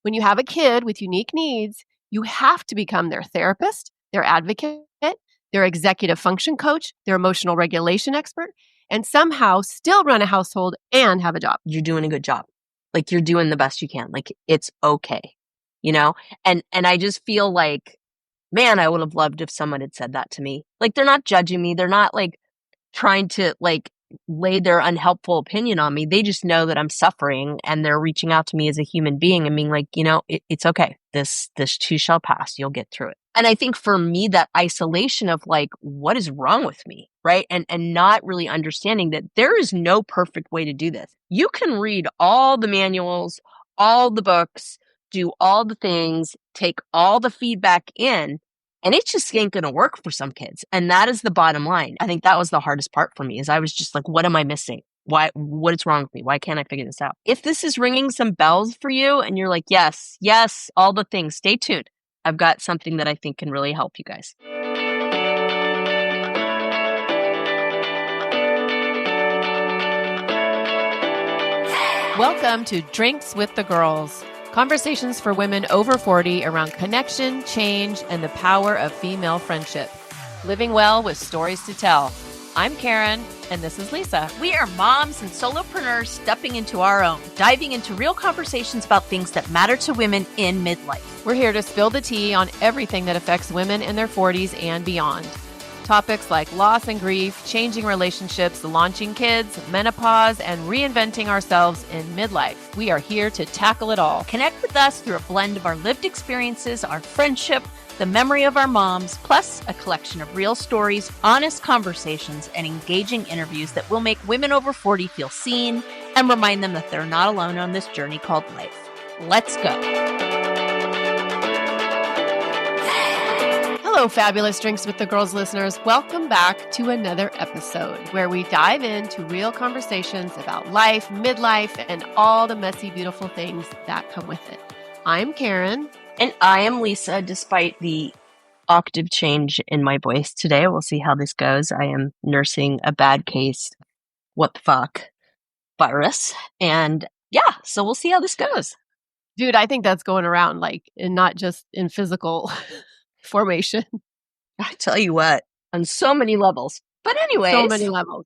When you have a kid with unique needs, you have to become their therapist, their advocate, their executive function coach, their emotional regulation expert, and somehow still run a household and have a job. You're doing a good job. Like, you're doing the best you can. Like, it's okay, you know? And I just feel like, man, I would have loved if someone had said that to me. Like, they're not judging me. They're not like trying to like lay their unhelpful opinion on me. They just know that I'm suffering, and they're reaching out to me as a human being and being like, it's okay. This too shall pass. You'll get through it. And I think for me, that isolation of like, what is wrong with me? Right. And not really understanding that there is no perfect way to do this. You can read all the manuals, all the books, do all the things, take all the feedback in, and it just ain't going to work for some kids. And that is the bottom line. I think that was the hardest part for me, is I was just like, what am I missing? What is wrong with me? Why can't I figure this out? If this is ringing some bells for you and you're like, yes, all the things, stay tuned. I've got something that I think can really help you guys. Welcome to Drinks with the Girls. Conversations for women over 40 around connection, change, and the power of female friendship. Living well with stories to tell. I'm Karen, and this is Lisa. We are moms and solopreneurs stepping into our own, diving into real conversations about things that matter to women in midlife. We're here to spill the tea on everything that affects women in their 40s and beyond. Topics like loss and grief, changing relationships, launching kids, menopause, and reinventing ourselves in midlife. We are here to tackle it all. Connect with us through a blend of our lived experiences, our friendship, the memory of our moms, plus a collection of real stories, honest conversations, and engaging interviews that will make women over 40 feel seen and remind them that they're not alone on this journey called life. Let's go. Hello, fabulous Drinks with the Girls listeners. Welcome back to another episode where we dive into real conversations about life, midlife, and all the messy, beautiful things that come with it. I'm Karen. And I am Lisa, despite the octave change in my voice today. We'll see how this goes. I am nursing a bad case, what the fuck, virus. And yeah, so we'll see how this goes. Dude, I think that's going around, like, and not just in physical formation. I tell you what, on so many levels. But anyways. So many levels.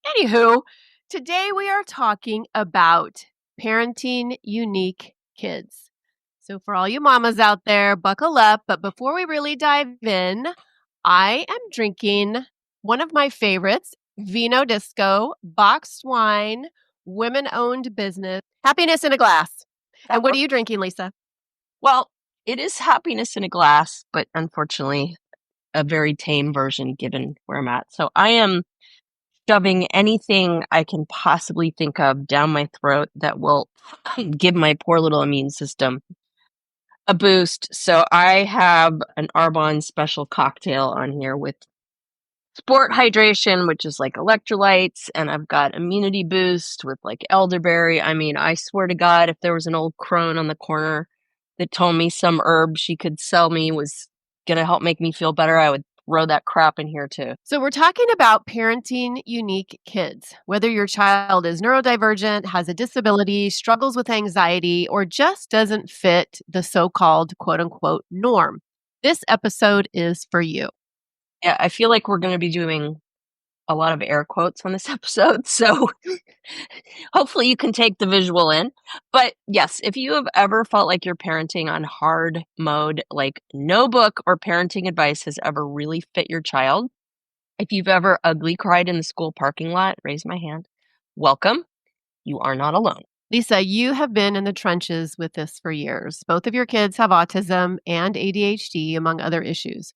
Anywho, today we are talking about parenting unique kids. So for all you mamas out there, buckle up. But before we really dive in, I am drinking one of my favorites, Vino Disco, boxed wine, women-owned business, happiness in a glass. And what are you drinking, Lisa? Well, it is happiness in a glass, but unfortunately, a very tame version given where I'm at. So I am shoving anything I can possibly think of down my throat that will give my poor little immune system a boost. So I have an Arbonne special cocktail on here with sport hydration, which is like electrolytes, and I've got immunity boost with like elderberry. I mean, I swear to God, if there was an old crone on the corner that told me some herb she could sell me was going to help make me feel better, I would throw that crap in here too. So we're talking about parenting unique kids. Whether your child is neurodivergent, has a disability, struggles with anxiety, or just doesn't fit the so-called quote unquote norm, this episode is for you. Yeah, I feel like we're going to be doing a lot of air quotes on this episode, so hopefully you can take the visual in. But yes, if you have ever felt like you're parenting on hard mode, like no book or parenting advice has ever really fit your child, if you've ever ugly cried in the school parking lot, raise my hand. Welcome. You are not alone. Lisa, you have been in the trenches with this for years. Both of your kids have autism and ADHD, among other issues.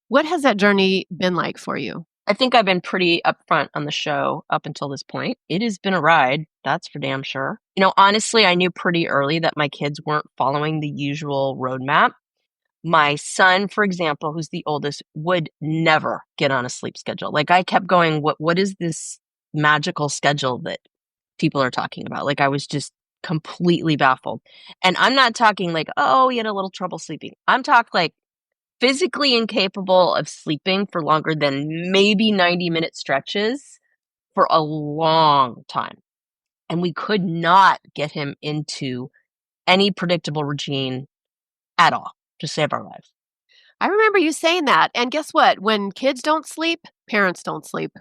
What has that journey been like for you? I think I've been pretty upfront on the show up until this point. It has been a ride, that's for damn sure. Honestly, I knew pretty early that my kids weren't following the usual roadmap. My son, for example, who's the oldest, would never get on a sleep schedule. Like, I kept going, what is this magical schedule that people are talking about? Like, I was just completely baffled. And I'm not talking like, oh, he had a little trouble sleeping. I'm talking like physically incapable of sleeping for longer than maybe 90-minute stretches for a long time. And we could not get him into any predictable routine at all to save our lives. I remember you saying that. And guess what? When kids don't sleep, parents don't sleep.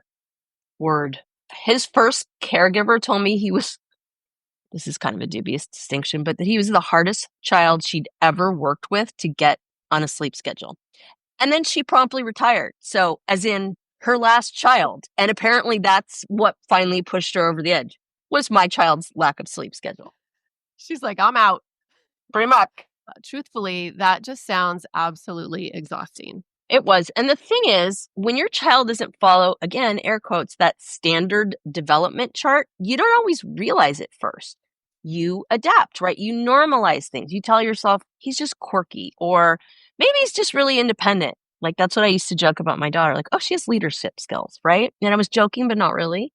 Word. His first caregiver told me this is kind of a dubious distinction, but that he was the hardest child she'd ever worked with to get on a sleep schedule. And then she promptly retired. So, as in her last child. And apparently that's what finally pushed her over the edge, was my child's lack of sleep schedule. She's like, I'm out. Pretty much. Truthfully, that just sounds absolutely exhausting. It was. And the thing is, when your child doesn't follow, again, air quotes, that standard development chart, you don't always realize it first. You adapt, right? You normalize things. You tell yourself, he's just quirky, or maybe he's just really independent. Like, that's what I used to joke about my daughter. Like, oh, she has leadership skills, right? And I was joking, but not really.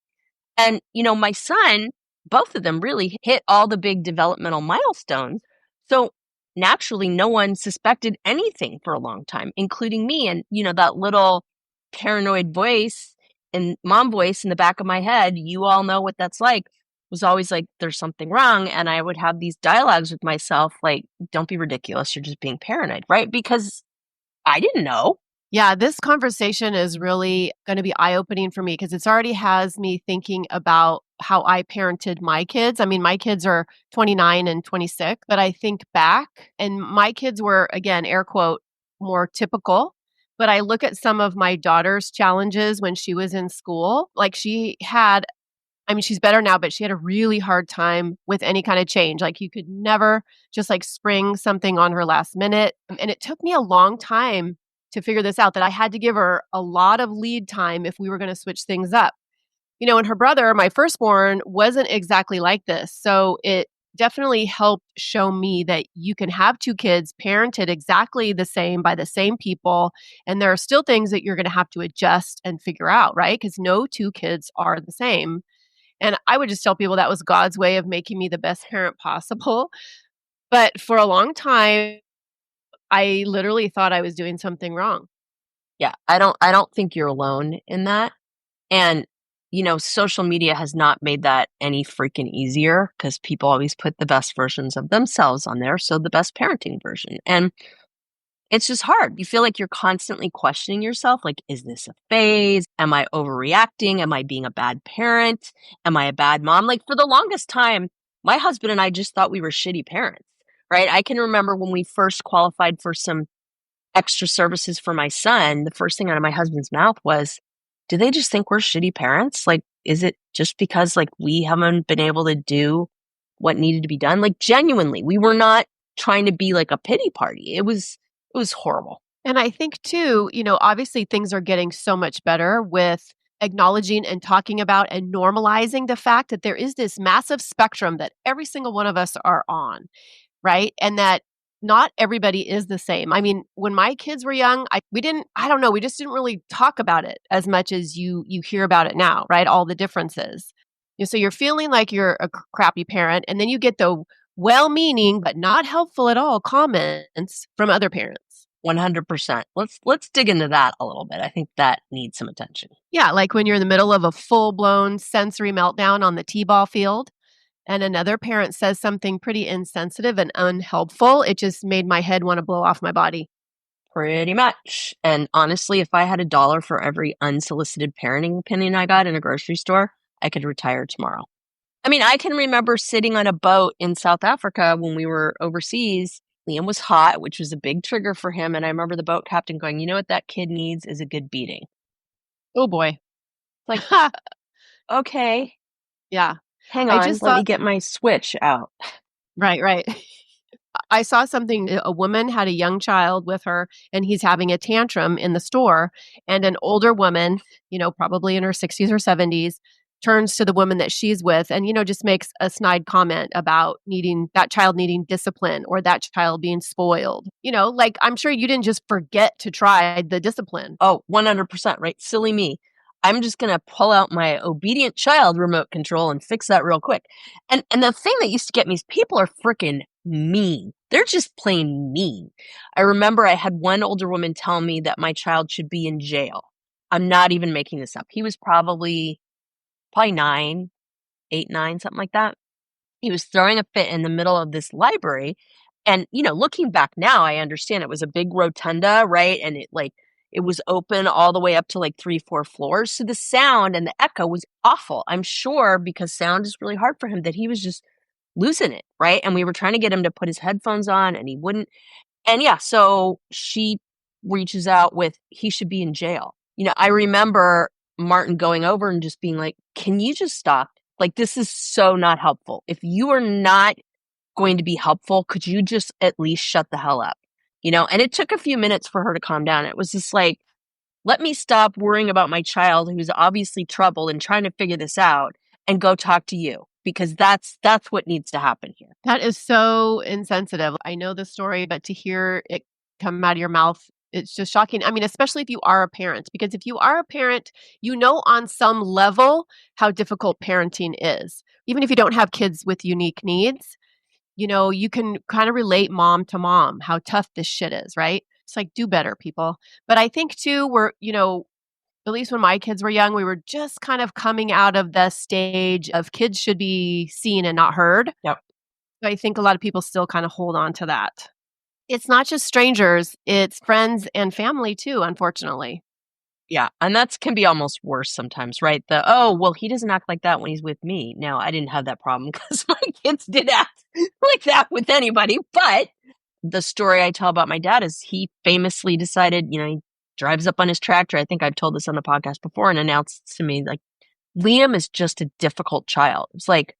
And, my son, both of them really hit all the big developmental milestones. So naturally, no one suspected anything for a long time, including me. And, that little paranoid voice and mom voice in the back of my head, you all know what that's like, was always like, there's something wrong. And I would have these dialogues with myself, like, don't be ridiculous. You're just being paranoid, right? Because I didn't know. Yeah, this conversation is really going to be eye-opening for me because it's already has me thinking about how I parented my kids. I mean, my kids are 29 and 26, but I think back and my kids were, again, air quote, more typical. But I look at some of my daughter's challenges when she was in school. Like she's better now, but she had a really hard time with any kind of change. Like you could never just like spring something on her last minute. And it took me a long time to figure this out, that I had to give her a lot of lead time if we were going to switch things up. And her brother, my firstborn, wasn't exactly like this. So it definitely helped show me that you can have two kids parented exactly the same by the same people. And there are still things that you're going to have to adjust and figure out, right? Because no two kids are the same. And I would just tell people that was God's way of making me the best parent possible. But for a long time, I literally thought I was doing something wrong. Yeah, I don't think you're alone in that. And, social media has not made that any freaking easier because people always put the best versions of themselves on there. So the best parenting version. And it's just hard. You feel like you're constantly questioning yourself. Like, is this a phase? Am I overreacting? Am I being a bad parent? Am I a bad mom? Like, for the longest time, my husband and I just thought we were shitty parents, right? I can remember when we first qualified for some extra services for my son, the first thing out of my husband's mouth was, do they just think we're shitty parents? Like, is it just because like we haven't been able to do what needed to be done? Like, genuinely, we were not trying to be like a pity party. It was horrible. And I think too, obviously things are getting so much better with acknowledging and talking about and normalizing the fact that there is this massive spectrum that every single one of us are on, right? And that not everybody is the same. I mean, when my kids were young, we just didn't really talk about it as much as you hear about it now, right? All the differences. So you're feeling like you're a crappy parent, and then you get the well-meaning but not helpful at all comments from other parents. 100%. Let's dig into that a little bit. I think that needs some attention. Yeah, like when you're in the middle of a full-blown sensory meltdown on the t-ball field and another parent says something pretty insensitive and unhelpful, it just made my head want to blow off my body. Pretty much. And honestly, if I had $1 for every unsolicited parenting opinion I got in a grocery store, I could retire tomorrow. I mean, I can remember sitting on a boat in South Africa when we were overseas. Liam was hot, which was a big trigger for him. And I remember the boat captain going, you know what that kid needs is a good beating. Oh boy. Like, okay. Yeah. Hang on, let me get my Switch out. Right. I saw something, a woman had a young child with her and he's having a tantrum in the store, and an older woman, probably in her 60s or 70s, turns to the woman that she's with and, just makes a snide comment about that child needing discipline or that child being spoiled. Like, I'm sure you didn't just forget to try the discipline. Oh, 100%, right? Silly me. I'm just going to pull out my obedient child remote control and fix that real quick. And the thing that used to get me is people are freaking mean. They're just plain mean. I remember I had one older woman tell me that my child should be in jail. I'm not even making this up. He was probably 9, 8, 9, something like that. He was throwing a fit in the middle of this library. And, looking back now, I understand it was a big rotunda, right? And it was open all the way up to like 3, 4 floors. So the sound and the echo was awful. I'm sure because sound is really hard for him that he was just losing it, right? And we were trying to get him to put his headphones on and he wouldn't. And yeah, so she reaches out with, he should be in jail. I remember Martin going over and just being like, can you just stop? Like, this is so not helpful. If you are not going to be helpful, could you just at least shut the hell up? And it took a few minutes for her to calm down. It was just like, let me stop worrying about my child who's obviously troubled and trying to figure this out and go talk to you, because that's what needs to happen here. That is so insensitive. I know the story, but to hear it come out of your mouth, it's just shocking. I mean, especially if you are a parent, because if you are a parent, on some level how difficult parenting is. Even if you don't have kids with unique needs, you can kind of relate mom to mom, how tough this shit is, right? It's like, do better, people. But I think too, we're, at least when my kids were young, we were just kind of coming out of the stage of kids should be seen and not heard. Yep. I think a lot of people still kind of hold on to that. It's not just strangers, it's friends and family too, unfortunately. Yeah, and that can be almost worse sometimes, right? Well, he doesn't act like that when he's with me. No, I didn't have that problem because my kids did act like that with anybody. But the story I tell about my dad is he famously decided, he drives up on his tractor. I think I've told this on the podcast before, and announced to me, like, Liam is just a difficult child. It's like,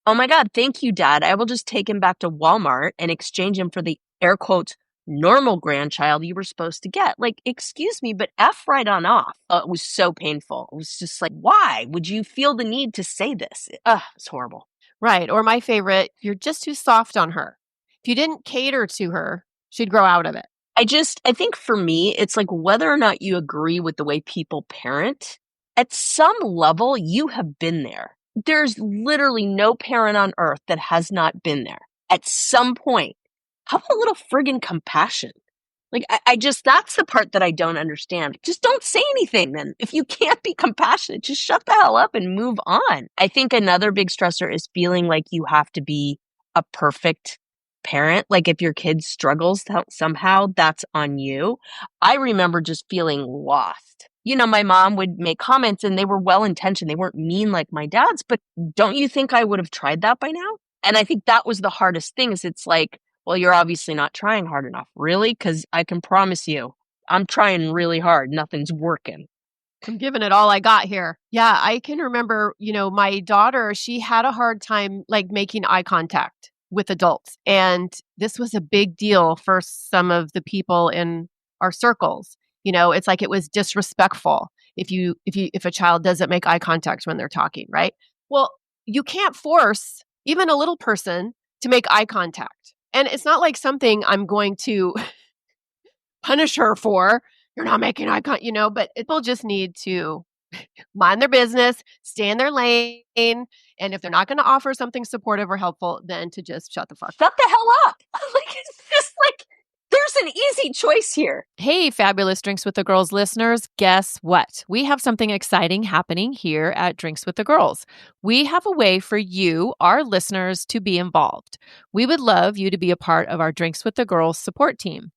oh my God, thank you, Dad. I will just take him back to Walmart and exchange him for the air quotes normal grandchild you were supposed to get. Like, excuse me, but F right on off. It was so painful. It was just like, why would you feel the need to say this? It's horrible. Right. Or my favorite, you're just too soft on her. If you didn't cater to her, she'd grow out of it. I think for me, it's like whether or not you agree with the way people parent, at some level, you have been there. There's literally no parent on earth that has not been there. At some point, how about a little friggin' compassion? Like, I just, that's the part that I don't understand. Just don't say anything then. If you can't be compassionate, just shut the hell up and move on. I think another big stressor is feeling like you have to be a perfect parent. Like, if your kid struggles somehow, that's on you. I remember just feeling lost. My mom would make comments and they were well-intentioned. They weren't mean like my dad's, but don't you think I would have tried that by now? And I think that was the hardest thing, is it's like, well, you're obviously not trying hard enough. Really? Because I can promise you, I'm trying really hard. Nothing's working. I'm giving it all I got here. Yeah, I can remember, my daughter, she had a hard time like making eye contact with adults. And this was a big deal for some of the people in our circles. It's like it was disrespectful if a child doesn't make eye contact when they're talking, right? Well, you can't force even a little person to make eye contact. And it's not like something I'm going to punish her for. You're not making eye contact, but people just need to mind their business, stay in their lane. And if they're not going to offer something supportive or helpful, then to just shut the fuck up. Shut the hell up. Like, it's just like, there's an easy choice here. Hey, Fabulous Drinks with the Girls listeners, guess what? We have something exciting happening here at Drinks with the Girls. We have a way for you, our listeners, to be involved. We would love you to be a part of our Drinks with the Girls support team.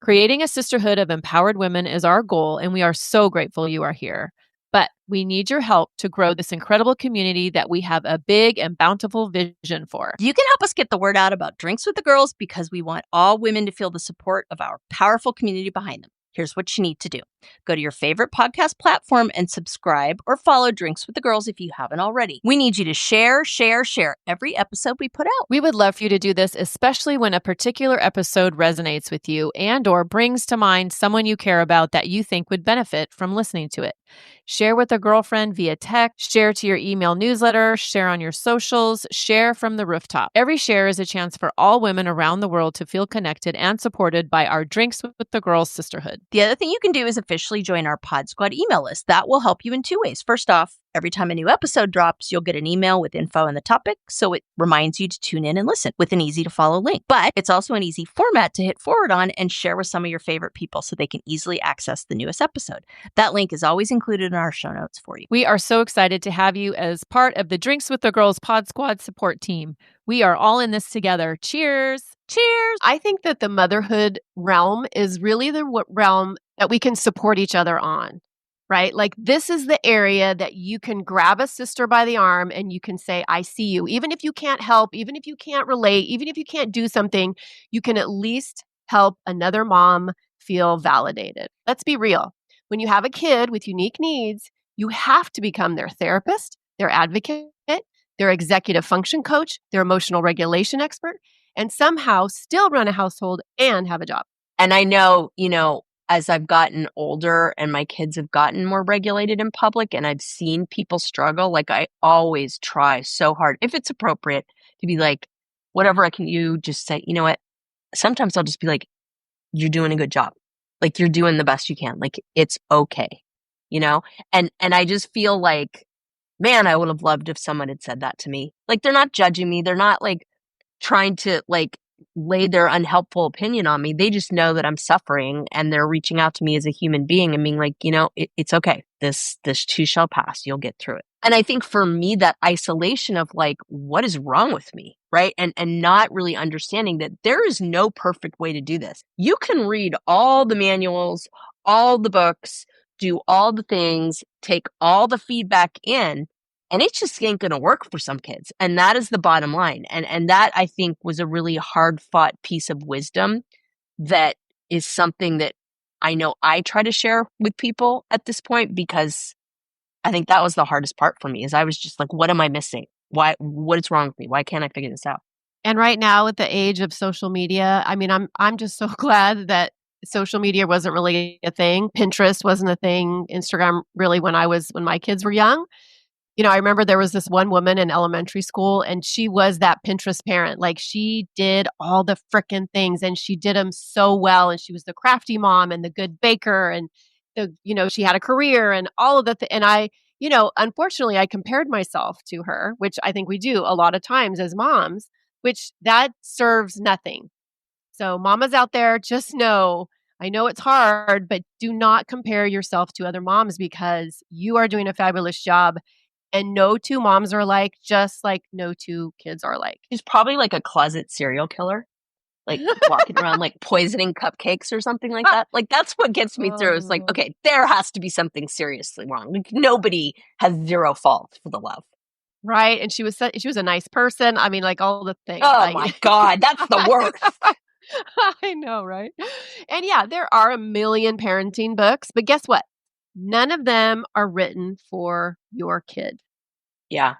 Creating a sisterhood of empowered women is our goal, and we are so grateful you are here. But we need your help to grow this incredible community that we have a big and bountiful vision for. You can help us get the word out about Drinks with the Girls, because we want all women to feel the support of our powerful community behind them. Here's what you need to do. Go to your favorite podcast platform and subscribe or follow Drinks with the Girls if you haven't already. We need you to share every episode we put out. We would love for you to do this, especially when a particular episode resonates with you and or brings to mind someone you care about that you think would benefit from listening to it. Share with a girlfriend via text, share to your email newsletter, share on your socials, share from the rooftop. Every share is a chance for all women around the world to feel connected and supported by our Drinks with the Girls sisterhood. The other thing you can do is officially join our Pod Squad email list. That will help you in 2 ways. First off, Every time a new episode drops, you'll get an email with info on the topic, so it reminds you to tune in and listen with an easy-to-follow link. But it's also an easy format to hit forward on and share with some of your favorite people so they can easily access the newest episode. That link is always included in our show notes for you. We are so excited to have you as part of the Drinks with the Girls Pod Squad support team. We are all in this together. Cheers. Cheers! I think that the motherhood realm is really the realm that we can support each other on, right? Like this is the area that you can grab a sister by the arm and you can say, I see you. Even if you can't help, even if you can't relate, even if you can't do something, you can at least help another mom feel validated. Let's be real. When you have a kid with unique needs, you have to become their therapist, their advocate, their executive function coach, their emotional regulation expert, and somehow still run a household and have a job. And I know, as I've gotten older and my kids have gotten more regulated in public and I've seen people struggle, like I always try so hard, if it's appropriate, to be like, whatever I can do, just say, you know what? Sometimes I'll just be like, you're doing a good job. Like you're doing the best you can. Like it's okay, And I just feel like, man, I would have loved if someone had said that to me. Like they're not judging me. They're not like trying to like lay their unhelpful opinion on me. They just know that I'm suffering and they're reaching out to me as a human being and being like, it's okay. This too shall pass. You'll get through it. And I think for me, that isolation of like, what is wrong with me? Right. And not really understanding that there is no perfect way to do this. You can read all the manuals, all the books, do all the things, take all the feedback in, and it just ain't going to work for some kids. And that is the bottom line. And that I think was a really hard fought piece of wisdom that is something that I know I try to share with people at this point, because I think that was the hardest part for me, is I was just like, what am I missing? What is wrong with me? Why can't I figure this out? And right now at the age of social media, I mean, I'm just so glad that social media wasn't really a thing. Pinterest wasn't a thing. Instagram really when my kids were young. I remember there was this one woman in elementary school and she was that Pinterest parent. Like she did all the frickin' things and she did them so well. And she was the crafty mom and the good baker and she had a career and all of and I, unfortunately I compared myself to her, which I think we do a lot of times as moms, which that serves nothing. So mamas out there, just know, I know it's hard, but do not compare yourself to other moms because you are doing a fabulous job. And no two moms are alike, just like no two kids are alike. She's probably like a closet serial killer, like walking around like poisoning cupcakes or something like that. Like that's what gets me through. It's like, okay, there has to be something seriously wrong. Like nobody has zero fault for the love. Right. And she was a nice person. I mean, like all the things. Oh my God, that's the worst. I know, right? And yeah, there are a million parenting books, but guess what? None of them are written for your kid. Yeah.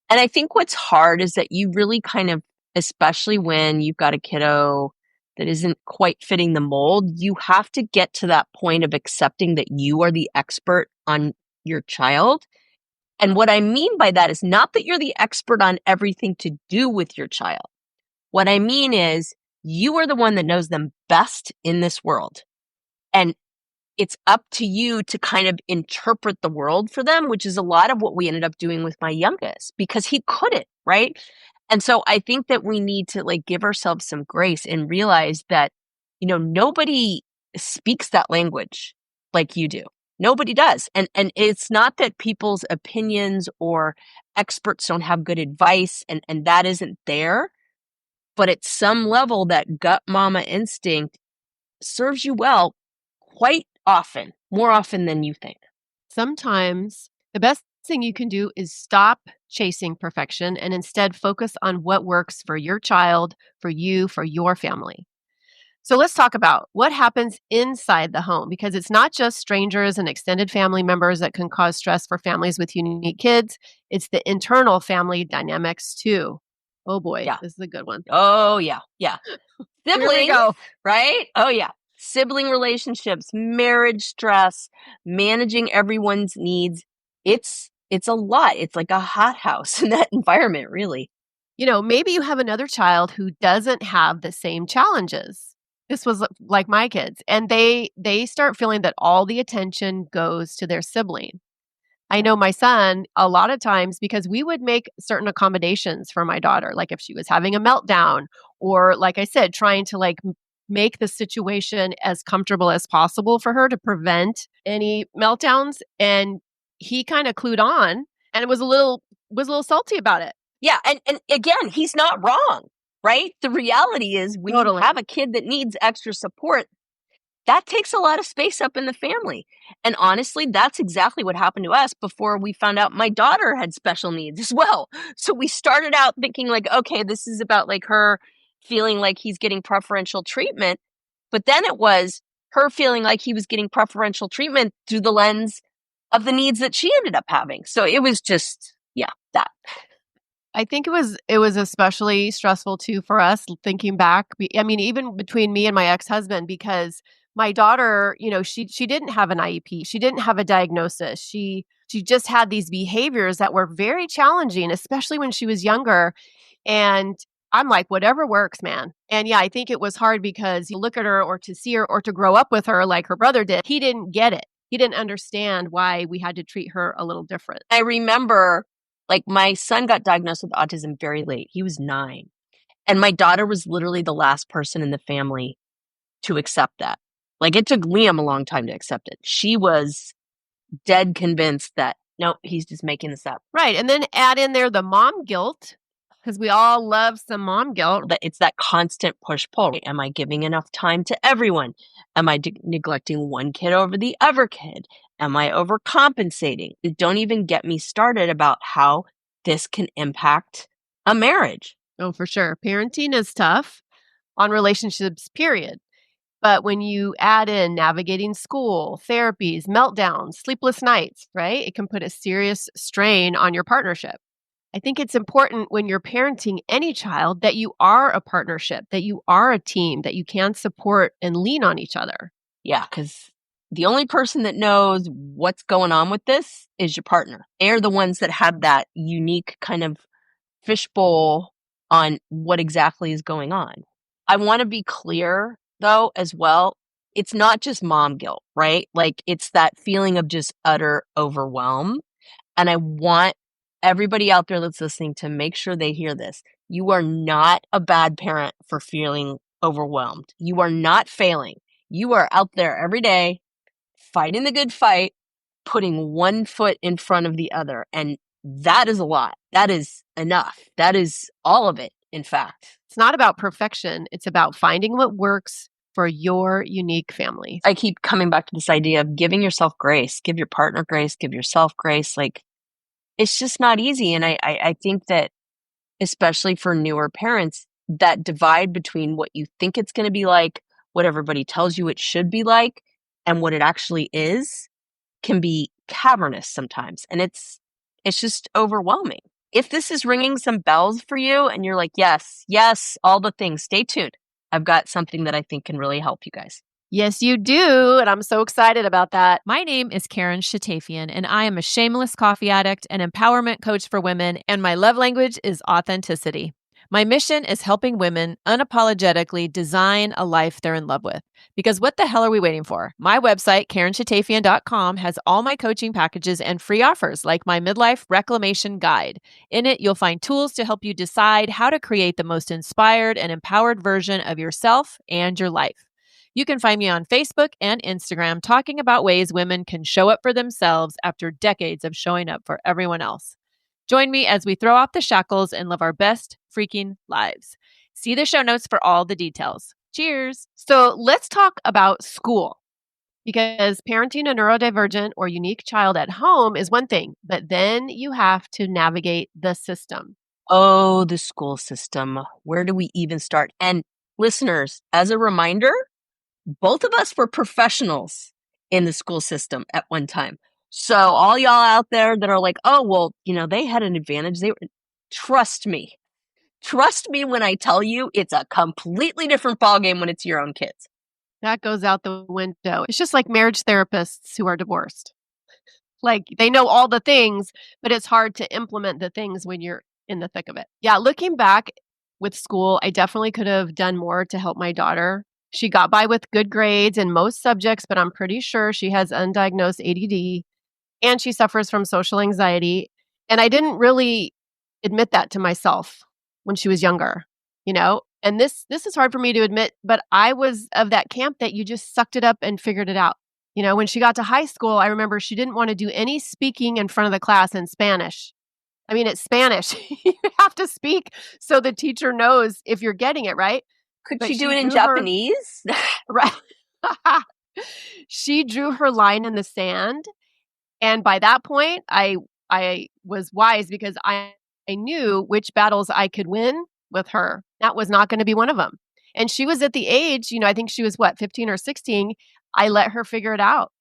And I think what's hard is that you really kind of, especially when you've got a kiddo that isn't quite fitting the mold, you have to get to that point of accepting that you are the expert on your child. And what I mean by that is not that you're the expert on everything to do with your child. What I mean is you are the one that knows them best in this world. And it's up to you to kind of interpret the world for them, which is a lot of what we ended up doing with my youngest because he couldn't, right? And so I think that we need to like give ourselves some grace and realize that, nobody speaks that language like you do. Nobody does. And it's not that people's opinions or experts don't have good advice and that isn't there, but at some level that gut mama instinct serves you well quite often, more often than you think. Sometimes the best thing you can do is stop chasing perfection and instead focus on what works for your child, for you, for your family. So let's talk about what happens inside the home, because it's not just strangers and extended family members that can cause stress for families with unique kids. It's the internal family dynamics too. Oh boy, Yeah. This is a good one. Oh yeah, yeah. Siblings, go. right? Oh yeah. Sibling relationships, marriage stress, managing everyone's needs. It's a lot. It's like a hothouse in that environment, really. Maybe you have another child who doesn't have the same challenges. This was like my kids, and they start feeling that all the attention goes to their sibling. I know my son, a lot of times, because we would make certain accommodations for my daughter, like if she was having a meltdown or, like I said, trying to make the situation as comfortable as possible for her to prevent any meltdowns. And he kind of clued on and was a little salty about it. Yeah. And again, he's not wrong, right? The reality is when you Totally. have a kid that needs extra support, that takes a lot of space up in the family. And honestly, that's exactly what happened to us before we found out my daughter had special needs as well. So we started out thinking like, okay, this is about like her feeling like he's getting preferential treatment. But then it was her feeling like he was getting preferential treatment through the lens of the needs that she ended up having. So it was just, yeah, that. I think it was especially stressful too for us thinking back. I mean, even between me and my ex-husband, because my daughter, she didn't have an IEP. She didn't have a diagnosis. She just had these behaviors that were very challenging, especially when she was younger. And I'm like, whatever works, man. And yeah, I think it was hard because you look at her or to see her or to grow up with her like her brother did. He didn't get it. He didn't understand why we had to treat her a little different. I remember like my son got diagnosed with autism very late. He was 9. And my daughter was literally the last person in the family to accept that. Like it took Liam a long time to accept it. She was dead convinced that, nope, he's just making this up. Right. And then add in there the mom guilt, because we all love some mom guilt. That it's that constant push-pull. Am I giving enough time to everyone? Am I neglecting one kid over the other kid? Am I overcompensating? Don't even get me started about how this can impact a marriage. Oh, for sure. Parenting is tough on relationships, period. But when you add in navigating school, therapies, meltdowns, sleepless nights, right, it can put a serious strain on your partnership. I think it's important when you're parenting any child that you are a partnership, that you are a team, that you can support and lean on each other. Yeah, because the only person that knows what's going on with this is your partner. They're the ones that have that unique kind of fishbowl on what exactly is going on. I want to be clear, though, as well. It's not just mom guilt, right? Like it's that feeling of just utter overwhelm. And I want everybody out there that's listening to make sure they hear this. You are not a bad parent for feeling overwhelmed. You are not failing. You are out there every day fighting the good fight, putting one foot in front of the other. And that is a lot. That is enough. That is all of it, in fact. It's not about perfection. It's about finding what works for your unique family. I keep coming back to this idea of giving yourself grace, give your partner grace, give yourself grace. Like, it's just not easy. And I think that, especially for newer parents, that divide between what you think it's going to be like, what everybody tells you it should be like, and what it actually is can be cavernous sometimes. And it's just overwhelming. If this is ringing some bells for you and you're like, yes, all the things, stay tuned. I've got something that I think can really help you guys. Yes, you do. And I'm so excited about that. My name is Karen Shatafian, and I am a shameless coffee addict and empowerment coach for women, and my love language is authenticity. My mission is helping women unapologetically design a life they're in love with. Because what the hell are we waiting for? My website, KarenShatafian.com, has all my coaching packages and free offers like my midlife reclamation guide. In it, you'll find tools to help you decide how to create the most inspired and empowered version of yourself and your life. You can find me on Facebook and Instagram talking about ways women can show up for themselves after decades of showing up for everyone else. Join me as we throw off the shackles and live our best freaking lives. See the show notes for all the details. Cheers. So let's talk about school, because parenting a neurodivergent or unique child at home is one thing, but then you have to navigate the system. Oh, the school system. Where do we even start? And listeners, as a reminder, both of us were professionals in the school system at one time. So all y'all out there that are like, oh, well, they had an advantage. Trust me. Trust me when I tell you it's a completely different ballgame when it's your own kids. That goes out the window. It's just like marriage therapists who are divorced. Like they know all the things, but it's hard to implement the things when you're in the thick of it. Yeah, looking back with school, I definitely could have done more to help my daughter. She got by with good grades in most subjects, but I'm pretty sure she has undiagnosed ADD. and she suffers from social anxiety. And I didn't really admit that to myself when she was younger, And this is hard for me to admit, but I was of that camp that you just sucked it up and figured it out. When she got to high school, I remember she didn't want to do any speaking in front of the class in Spanish. I mean, it's Spanish. You have to speak so the teacher knows if you're getting it, right? Could But she do she it in drew her Japanese? right. She drew her line in the sand, and by that point, I was wise because I knew which battles I could win with her. That was not gonna be one of them. And she was at the age, I think she was 15 or 16. I let her figure it out.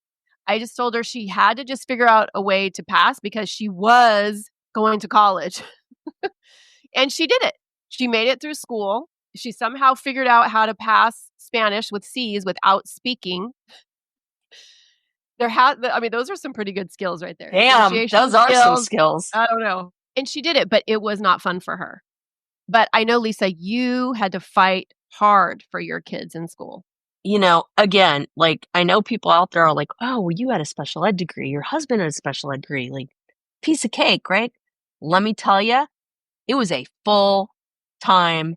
I just told her she had to just figure out a way to pass because she was going to college. And she did it. She made it through school. She somehow figured out how to pass Spanish with C's without speaking. Those are some pretty good skills right there. Damn, those are some skills. I don't know. And she did it, but it was not fun for her. But I know, Lisa, you had to fight hard for your kids in school. Again, I know people out there are like, oh, well, you had a special ed degree. Your husband had a special ed degree. Like, piece of cake, right? Let me tell you, it was a full-time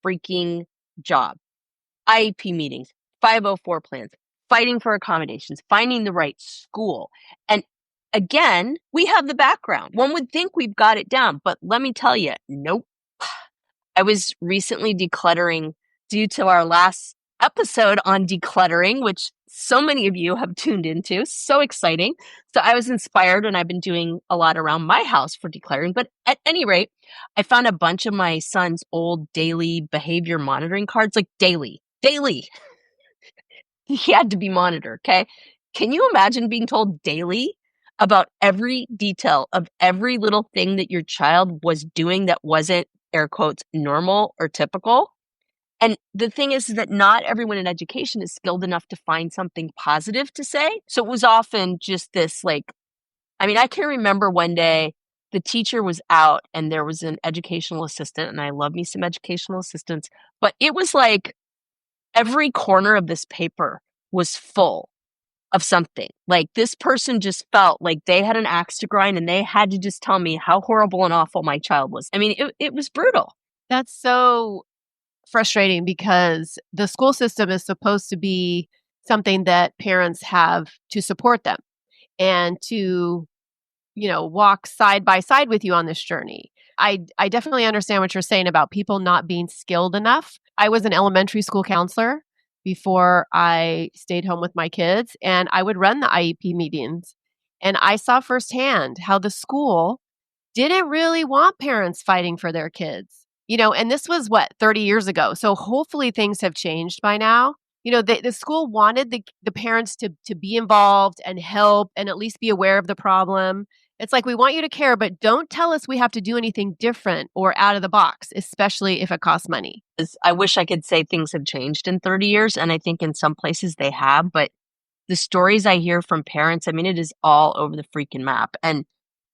freaking job. IEP meetings, 504 plans, fighting for accommodations, finding the right school. And again, we have the background. One would think we've got it down, but let me tell you, nope. I was recently decluttering due to our last episode on decluttering, which so many of you have tuned into. So exciting. So I was inspired, and I've been doing a lot around my house for decluttering. But at any rate, I found a bunch of my son's old daily behavior monitoring cards, like daily. He had to be monitored, okay? Can you imagine being told daily about every detail of every little thing that your child was doing that wasn't, air quotes, normal or typical? And the thing is that not everyone in education is skilled enough to find something positive to say. So it was often just this I can remember one day the teacher was out and there was an educational assistant, and I love me some educational assistants, but it was like every corner of this paper was full of something. Like, this person just felt like they had an axe to grind and they had to just tell me how horrible and awful my child was. I mean, it was brutal. That's so frustrating because the school system is supposed to be something that parents have to support them and to, walk side by side with you on this journey. I definitely understand what you're saying about people not being skilled enough. I was an elementary school counselor before I stayed home with my kids, and I would run the IEP meetings. And I saw firsthand how the school didn't really want parents fighting for their kids. And this was 30 years ago. So hopefully things have changed by now. The school wanted the parents to be involved and help and at least be aware of the problem. It's like, we want you to care, but don't tell us we have to do anything different or out of the box, especially if it costs money. I wish I could say things have changed in 30 years, and I think in some places they have, but the stories I hear from parents, it is all over the freaking map. And,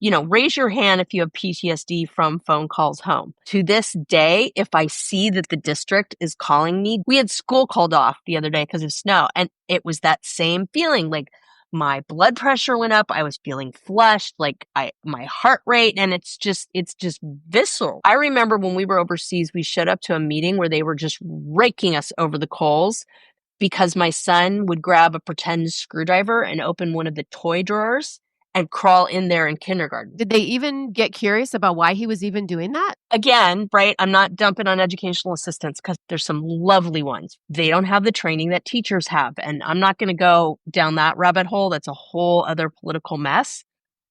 raise your hand if you have PTSD from phone calls home. To this day, if I see that the district is calling me, we had school called off the other day because of snow, and it was that same feeling. Like, my blood pressure went up. I was feeling flushed, my heart rate, and it's just visceral. I remember when we were overseas, we showed up to a meeting where they were just raking us over the coals because my son would grab a pretend screwdriver and open one of the toy drawers and crawl in there in kindergarten. Did they even get curious about why he was even doing that? Again, right, I'm not dumping on educational assistants because there's some lovely ones. They don't have the training that teachers have. And I'm not going to go down that rabbit hole. That's a whole other political mess.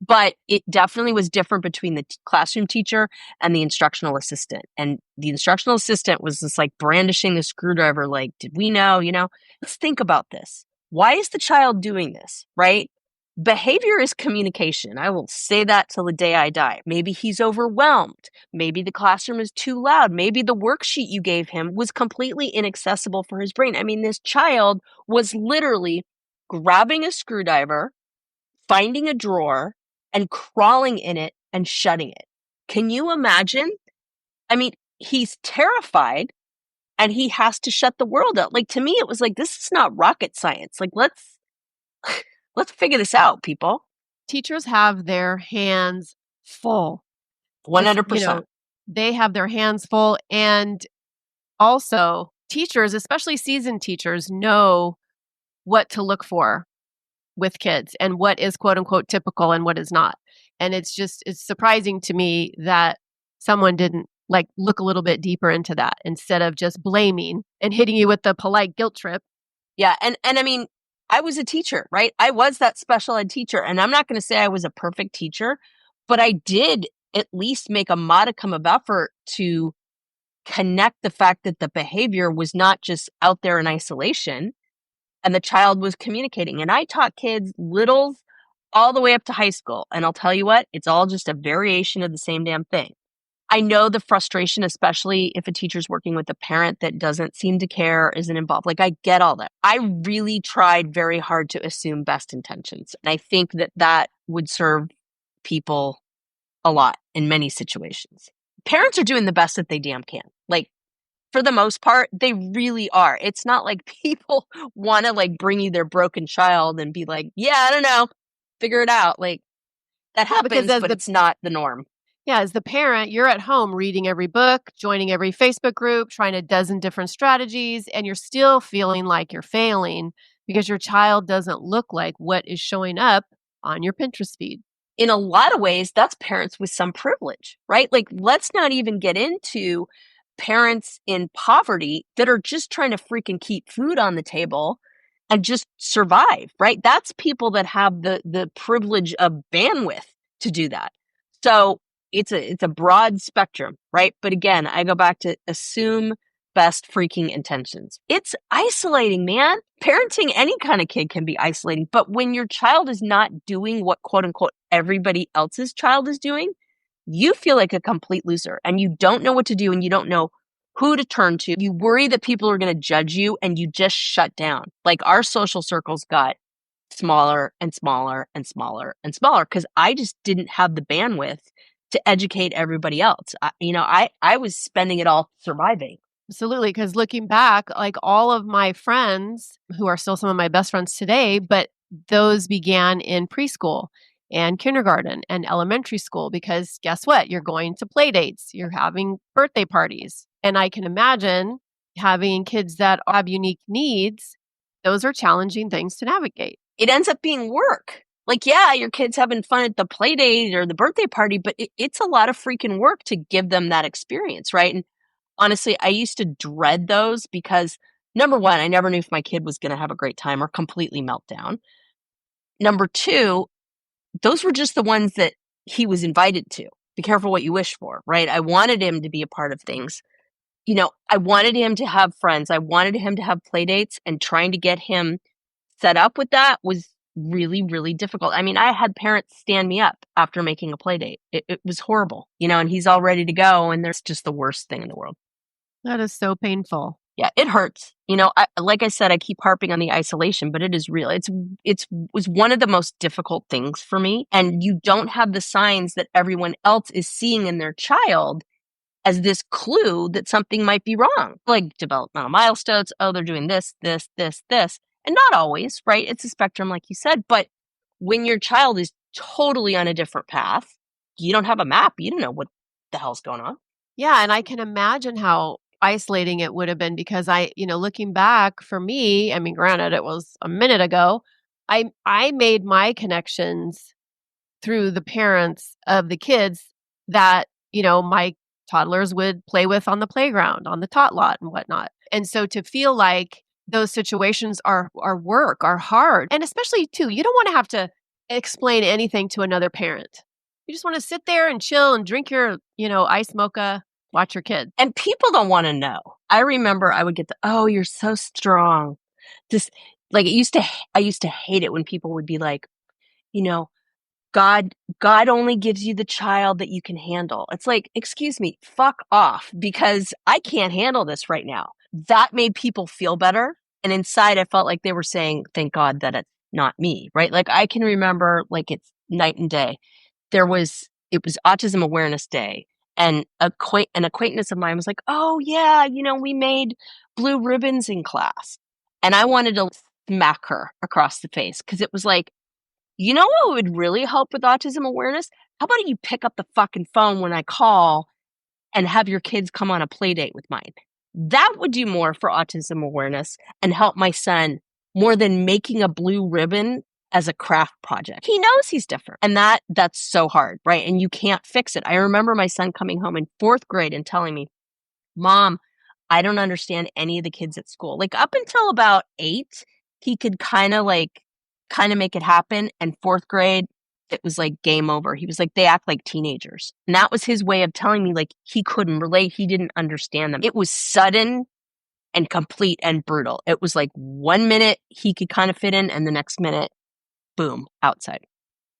But it definitely was different between the classroom teacher and the instructional assistant. And the instructional assistant was just brandishing the screwdriver, did we know? Let's think about this. Why is the child doing this, right? Behavior is communication. I will say that till the day I die. Maybe he's overwhelmed. Maybe the classroom is too loud. Maybe the worksheet you gave him was completely inaccessible for his brain. This child was literally grabbing a screwdriver, finding a drawer, and crawling in it and shutting it. Can you imagine? He's terrified and he has to shut the world out. To me, it was this is not rocket science. Let's figure this out, people. teachers have their hands full. 100%. They have their hands full. And also, teachers, especially seasoned teachers, know what to look for with kids and what is quote unquote typical and what is not. And it's surprising to me that someone didn't look a little bit deeper into that instead of just blaming and hitting you with the polite guilt trip. Yeah. And I mean, I was a teacher, right? I was that special ed teacher. And I'm not going to say I was a perfect teacher, but I did at least make a modicum of effort to connect the fact that the behavior was not just out there in isolation and the child was communicating. And I taught kids littles all the way up to high school. And I'll tell you what, it's all just a variation of the same damn thing. I know the frustration, especially if a teacher's working with a parent that doesn't seem to care, isn't involved. I get all that. I really tried very hard to assume best intentions. And I think that would serve people a lot in many situations. Parents are doing the best that they damn can. For the most part, they really are. It's not like people want to bring you their broken child and be like, yeah, I don't know, figure it out. That happens, but it's not the norm. Yeah, as the parent, you're at home reading every book, joining every Facebook group, trying a dozen different strategies, and you're still feeling like you're failing because your child doesn't look like what is showing up on your Pinterest feed. In a lot of ways, that's parents with some privilege, right? Let's not even get into parents in poverty that are just trying to freaking keep food on the table and just survive, right? That's people that have the privilege of bandwidth to do that. So it's a broad spectrum, right? But again, I go back to assume best freaking intentions. It's isolating, man. Parenting any kind of kid can be isolating. But when your child is not doing what quote unquote everybody else's child is doing, you feel like a complete loser and you don't know what to do and you don't know who to turn to. You worry that people are going to judge you and you just shut down. Our social circles got smaller and smaller and smaller and smaller because I just didn't have the bandwidth to educate everybody else. I was spending it all surviving. Absolutely. Because looking back, all of my friends who are still some of my best friends today, but those began in preschool and kindergarten and elementary school because guess what? You're going to play dates, you're having birthday parties. And I can imagine having kids that have unique needs. Those are challenging things to navigate. It ends up being work. Yeah, your kid's having fun at the play date or the birthday party, but it's a lot of freaking work to give them that experience, right? And honestly, I used to dread those because number one, I never knew if my kid was going to have a great time or completely melt down. Number two, those were just the ones that he was invited to. Be careful what you wish for, right? I wanted him to be a part of things. I wanted him to have friends. I wanted him to have play dates, and trying to get him set up with that was really, really difficult. I mean, I had parents stand me up after making a play date. It was horrible, and he's all ready to go, and there's just the worst thing in the world. That is so painful. Yeah, it hurts. Like I said, I keep harping on the isolation, but it is real. It was one of the most difficult things for me. And you don't have the signs that everyone else is seeing in their child as this clue that something might be wrong. Developmental milestones. Oh, they're doing this, this, this, this. And not always, right? It's a spectrum, like you said. But when your child is totally on a different path, you don't have a map. You don't know what the hell's going on. Yeah. And I can imagine how isolating it would have been because looking back for me, I mean, granted, it was a minute ago, I made my connections through the parents of the kids that, my toddlers would play with on the playground, on the tot lot and whatnot. And so to feel like those situations are work, are hard. And especially too, you don't want to have to explain anything to another parent. You just want to sit there and chill and drink your, ice mocha, watch your kid. And people don't want to know. I remember I would get oh, you're so strong. Just I used to hate it when people would be like, God only gives you the child that you can handle. It's like, excuse me, fuck off, because I can't handle this right now. That made people feel better. And inside I felt like they were saying, thank God that it's not me, right? I can remember it's night and day. It was Autism Awareness Day. And an acquaintance of mine was like, oh yeah, we made blue ribbons in class. And I wanted to smack her across the face because it was like, You know what would really help with autism awareness? How about you pick up the fucking phone when I call and have your kids come on a play date with mine? That would do more for autism awareness and help my son more than making a blue ribbon as a craft project. He knows he's different. And that's so hard, right? And you can't fix it. I remember my son coming home in 4th grade and telling me, Mom, I don't understand any of the kids at school. Like up until about 8, he could kind of make it happen. And 4th grade, it was like game over. He was like, they act like teenagers. And that was his way of telling me like he couldn't relate. He didn't understand them. It was sudden and complete and brutal. It was like 1 minute he could kind of fit in and the next minute, boom, outside.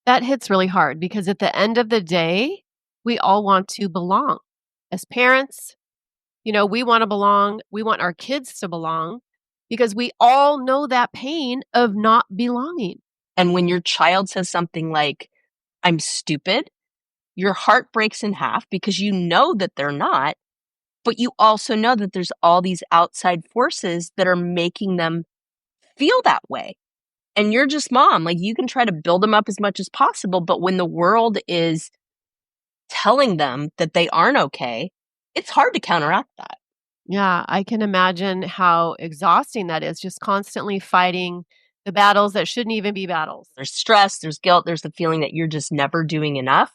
That hits really hard because at the end of the day, we all want to belong. As parents, we want to belong. We want our kids to belong because we all know that pain of not belonging. And when your child says something like, I'm stupid, your heart breaks in half because you know that they're not, but you also know that there's all these outside forces that are making them feel that way. And you're just mom. Like you can try to build them up as much as possible, but when the world is telling them that they aren't okay, it's hard to counteract that. Yeah, I can imagine how exhausting that is, just constantly fighting the battles that shouldn't even be battles. There's stress, there's guilt, there's the feeling that you're just never doing enough.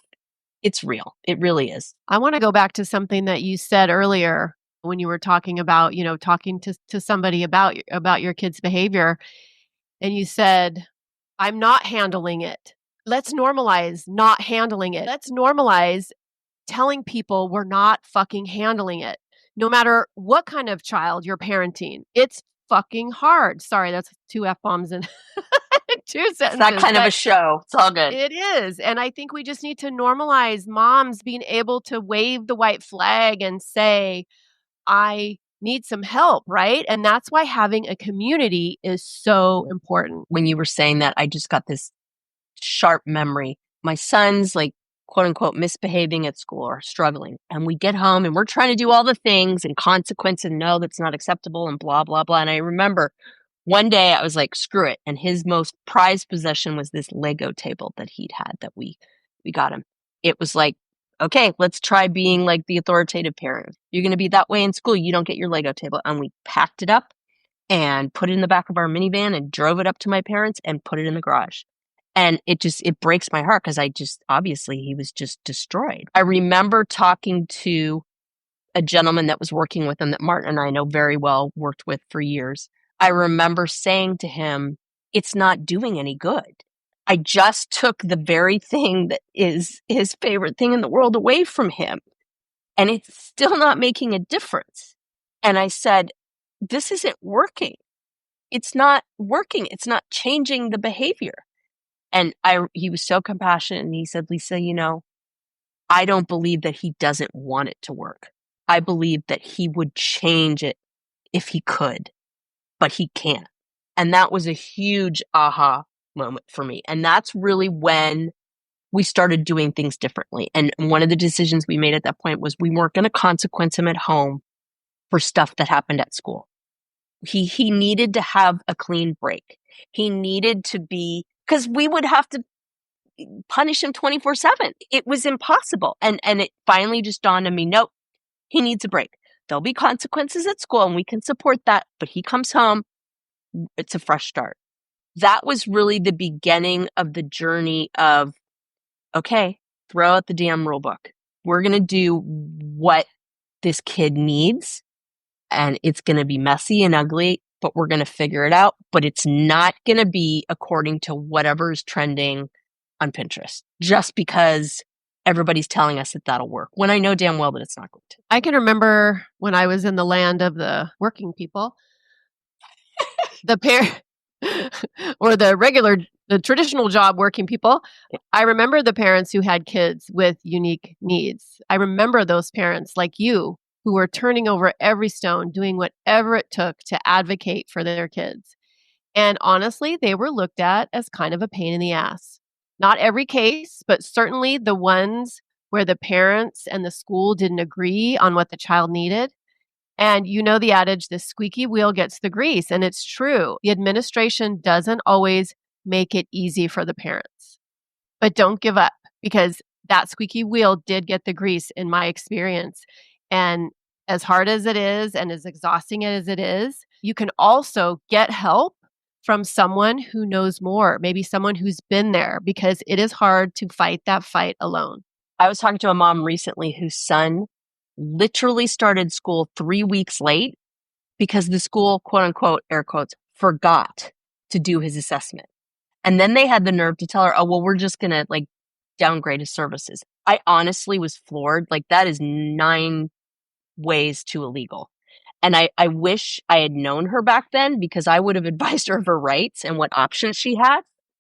It's real. It really is. I want to go back to something that you said earlier when you were talking about, talking to somebody about your kid's behavior. And you said, I'm not handling it. Let's normalize not handling it. Let's normalize telling people we're not fucking handling it. No matter what kind of child you're parenting, it's fucking hard. Sorry, that's 2 F-bombs in 2 sentences. It's that kind of a show. It's all good. It is. And I think we just need to normalize moms being able to wave the white flag and say, I need some help, right? And that's why having a community is so important. When you were saying that, I just got this sharp memory. My son's like, quote unquote, misbehaving at school or struggling. And we get home and we're trying to do all the things and consequence and no, that's not acceptable and blah, blah, blah. And I remember one day I was like, screw it. And his most prized possession was this Lego table that he'd had that we got him. It was like, okay, let's try being like the authoritative parent. You're going to be that way in school. You don't get your Lego table. And we packed it up and put it in the back of our minivan and drove it up to my parents and put it in the garage. And it breaks my heart because obviously he was just destroyed. I remember talking to a gentleman that was working with him that Martin and I know very well, worked with for years. I remember saying to him, it's not doing any good. I just took the very thing that is his favorite thing in the world away from him. And it's still not making a difference. And I said, this isn't working. It's not working. It's not changing the behavior. And he was so compassionate. And he said, Lisa, I don't believe that he doesn't want it to work. I believe that he would change it if he could, but he can't. And that was a huge aha moment for me. And that's really when we started doing things differently. And one of the decisions we made at that point was we weren't going to consequence him at home for stuff that happened at school. He needed to have a clean break. He needed to be, because we would have to punish him 24/7. It was impossible. And it finally just dawned on me, nope, he needs a break. There'll be consequences at school and we can support that. But he comes home, it's a fresh start. That was really the beginning of the journey of, okay, throw out the damn rule book. We're going to do what this kid needs. And it's going to be messy and ugly, but we're going to figure it out. But it's not going to be according to whatever is trending on Pinterest, just because everybody's telling us that that'll work, when I know damn well that it's not going to. I can remember when I was in the land of the working people, or the traditional job working people. I remember the parents who had kids with unique needs. I remember those parents like you who were turning over every stone, doing whatever it took to advocate for their kids. And honestly, they were looked at as kind of a pain in the ass. Not every case, but certainly the ones where the parents and the school didn't agree on what the child needed. And you know the adage, the squeaky wheel gets the grease. And it's true. The administration doesn't always make it easy for the parents. But don't give up, because that squeaky wheel did get the grease in my experience. And as hard as it is and as exhausting as it is, you can also get help from someone who knows more, maybe someone who's been there, because it is hard to fight that fight alone. I was talking to a mom recently whose son literally started school 3 weeks late because the school, quote unquote, air quotes, forgot to do his assessment. And then they had the nerve to tell her, oh, well, we're just going to like downgrade his services. I honestly was floored. Like, that is 9 ways too illegal. And I wish I had known her back then, because I would have advised her of her rights and what options she had.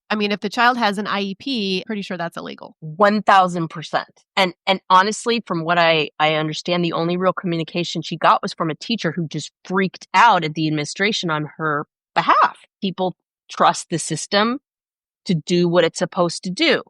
I mean, if the child has an IEP, pretty sure that's illegal. 1000%. And honestly, from what I understand, the only real communication she got was from a teacher who just freaked out at the administration on her behalf. People trust the system to do what it's supposed to do.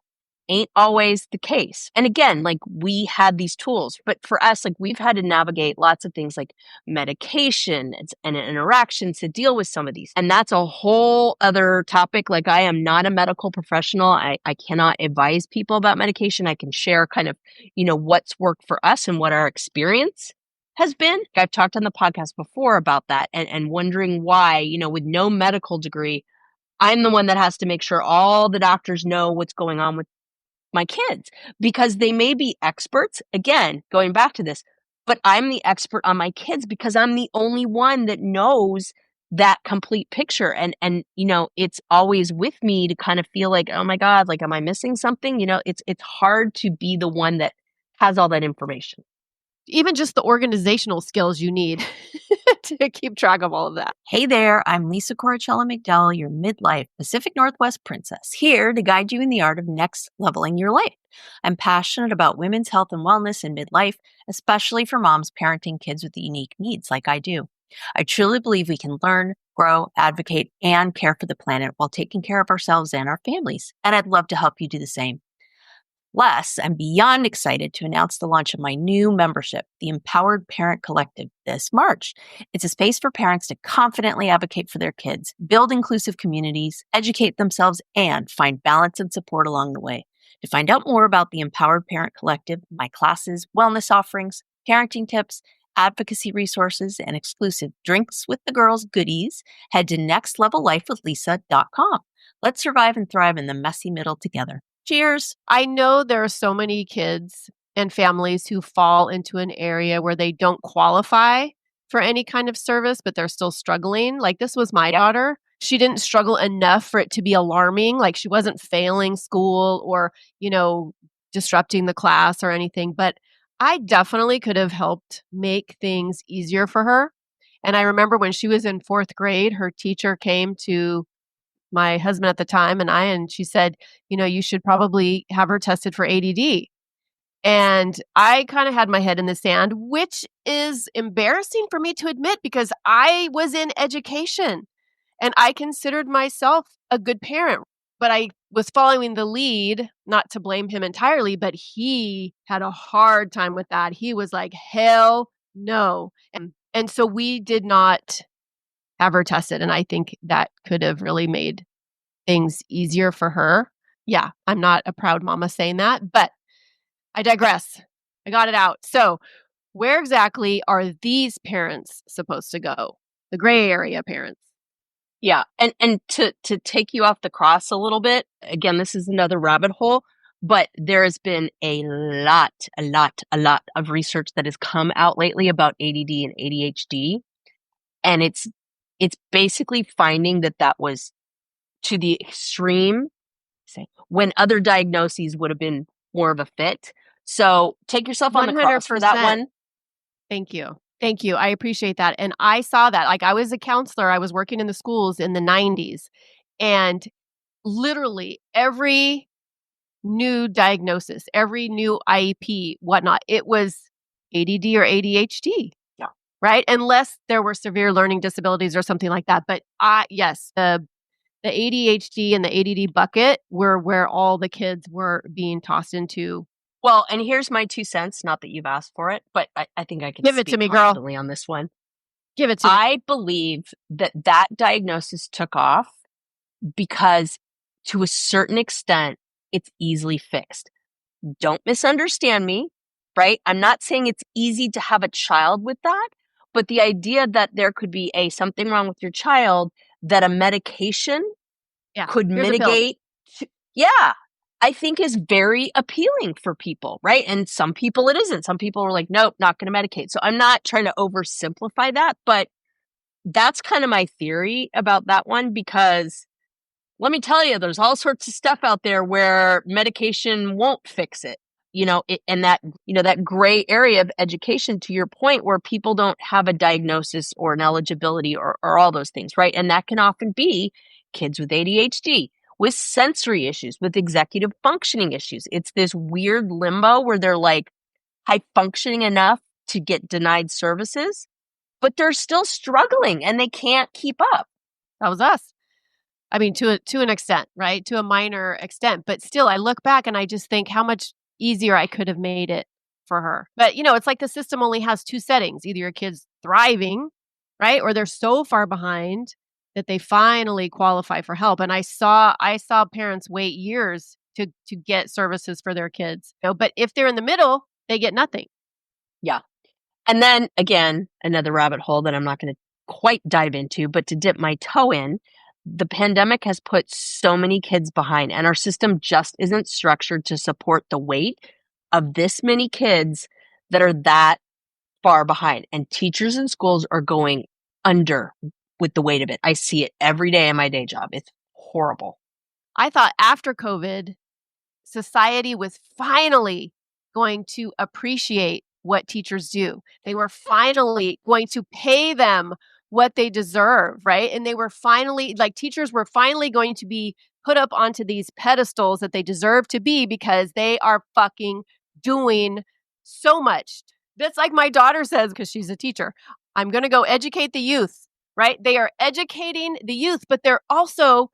Ain't always the case. And again, like, we had these tools, but for us, like, we've had to navigate lots of things like medication and interactions to deal with some of these. And that's a whole other topic. Like, I am not a medical professional. I cannot advise people about medication. I can share kind of, what's worked for us and what our experience has been. I've talked on the podcast before about that and wondering why, with no medical degree, I'm the one that has to make sure all the doctors know what's going on with my kids, because they may be experts, again, going back to this, but I'm the expert on my kids because I'm the only one that knows that complete picture. And it's always with me to kind of feel like, oh my God, like, am I missing something? It's hard to be the one that has all that information. Even just the organizational skills you need to keep track of all of that. Hey there, I'm Lisa Corachella McDowell, your midlife Pacific Northwest princess, here to guide you in the art of next leveling your life. I'm passionate about women's health and wellness in midlife, especially for moms parenting kids with unique needs like I do. I truly believe we can learn, grow, advocate, and care for the planet while taking care of ourselves and our families. And I'd love to help you do the same. Plus, I'm beyond excited to announce the launch of my new membership, the Empowered Parent Collective, this March. It's a space for parents to confidently advocate for their kids, build inclusive communities, educate themselves, and find balance and support along the way. To find out more about the Empowered Parent Collective, my classes, wellness offerings, parenting tips, advocacy resources, and exclusive Drinks with the Girls goodies, head to nextlevellifewithlisa.com. Let's survive and thrive in the messy middle together. Cheers. I know there are so many kids and families who fall into an area where they don't qualify for any kind of service, but they're still struggling. Like, this was my daughter. She didn't struggle enough for it to be alarming. Like, she wasn't failing school or, disrupting the class or anything, but I definitely could have helped make things easier for her. And I remember when she was in 4th grade, her teacher came to my husband at the time and she said, you should probably have her tested for ADD. And I kind of had my head in the sand, which is embarrassing for me to admit because I was in education and I considered myself a good parent, but I was following the lead, not to blame him entirely, but he had a hard time with that. He was like, hell no. And so we did not have her tested. And I think that could have really made things easier for her. Yeah, I'm not a proud mama saying that, but I digress. I got it out. So where exactly are these parents supposed to go? The gray area parents. Yeah. And to take you off the cross a little bit, again, this is another rabbit hole, but there has been a lot of research that has come out lately about ADD and ADHD. And it's basically finding that was to the extreme, when other diagnoses would have been more of a fit. So take yourself on the cross for that one. Thank you. Thank you. I appreciate that. And I saw that. Like, I was a counselor. I was working in the schools in the 90s. And literally every new diagnosis, every new IEP, whatnot, it was ADD or ADHD. Yeah. Right? Unless there were severe learning disabilities or something like that. But yes, the ADHD and the ADD bucket were where all the kids were being tossed into. Well, and here's my 2 cents, not that you've asked for it, but I think I can Give it to me, girl. Confidently on this one. Give it to me. I believe that diagnosis took off because to a certain extent, it's easily fixed. Don't misunderstand me, right? I'm not saying it's easy to have a child with that, but the idea that there could be something wrong with your child that a medication Yeah. could Here's a pill. mitigate. Yeah, I think is very appealing for people, right? And some people it isn't. Some people are like, nope, not going to medicate. So I'm not trying to oversimplify that, but that's kind of my theory about that one, because let me tell you, there's all sorts of stuff out there where medication won't fix it. And that gray area of education, to your point, where people don't have a diagnosis or an eligibility or all those things, right? And that can often be kids with ADHD, with sensory issues, with executive functioning issues. It's this weird limbo where they're like high functioning enough to get denied services, but they're still struggling and they can't keep up. That was us. I mean, to an extent, right? To a minor extent. But still, I look back and I just think how much easier I could have made it for her. But, it's like the system only has two settings. Either your kid's thriving, right? Or they're so far behind that they finally qualify for help. And I saw parents wait years to get services for their kids. But if they're in the middle, they get nothing. Yeah. And then again, another rabbit hole that I'm not going to quite dive into, but to dip my toe in, the pandemic has put so many kids behind, and our system just isn't structured to support the weight of this many kids that are that far behind. And teachers and schools are going under with the weight of it. I see it every day in my day job. It's horrible. I thought after COVID, society was finally going to appreciate what teachers do. They were finally going to pay them what they deserve, right? And they were finally, teachers were finally going to be put up onto these pedestals that they deserve to be, because they are fucking doing so much. That's like my daughter says, because she's a teacher, I'm going to go educate the youth, right? They are educating the youth, but they're also